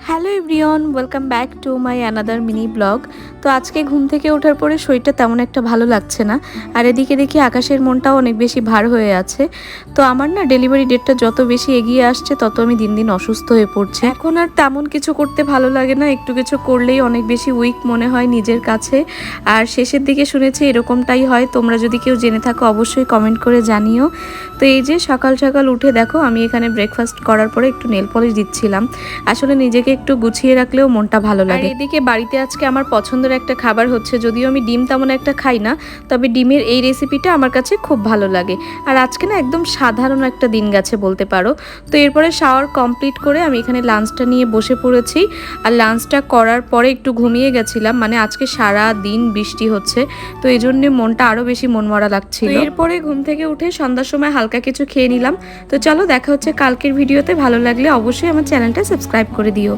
Hello everyone, welcome back to my another mini blog. তো আজকে ঘুম থেকে ওঠার পরে শরীরটা তেমন একটা ভালো লাগছে না, আর এদিকে দেখি আকাশের মনটাও অনেক বেশি ভার হয়ে আছে। তো আমার না ডেলিভারি ডেটটা যত বেশি এগিয়ে আসছে তত আমি দিন দিন অসুস্থ হয়ে পড়ছি। এখন আর তেমন কিছু করতে ভালো লাগে না, একটু কিছু করলেই অনেক বেশি উইক মনে হয় নিজের কাছে। আর শেষের দিকে শুনেছি এরকমটাই হয়, তোমরা যদি কেউ জেনে থাকো অবশ্যই কমেন্ট করে জানিও। তো এই যে সকাল সকাল উঠে দেখো আমি এখানে ব্রেকফাস্ট করার পরে একটু নেল পলিশ দিচ্ছিলাম। আসলে নিজেকে একটু গুছিয়ে রাখলেও মনটা ভালো লাগে। আর এদিকে বাড়িতে আজকে আমার পছন্দের একটা খাবার হচ্ছে, যদিও আমি ডিম তেমন একটা খাই না, তবে ডিমের এই রেসিপিটা আমার কাছে খুব ভালো লাগে। আর আজকে না একদম সাধারণ একটা দিন গেছে বলতে পারো। তো এরপরে শাওয়ার কমপ্লিট করে আমি এখানে লাঞ্চটা নিয়ে বসে পড়েছি। আর লাঞ্চটা করার পরে একটু ঘুমিয়ে গেছিলাম, মানে আজকে সারা দিন বৃষ্টি হচ্ছে, তো এই জন্য মনটা আরো বেশি মনমরা লাগছিল। এরপরে ঘুম থেকে উঠে সন্ধ্যার সময় হালকা কিছু খেয়ে নিলাম। তো চলো দেখা হচ্ছে কালকের ভিডিওতে। ভালো লাগলে অবশ্যই আমার চ্যানেলটা সাবস্ক্রাইব করে দিও।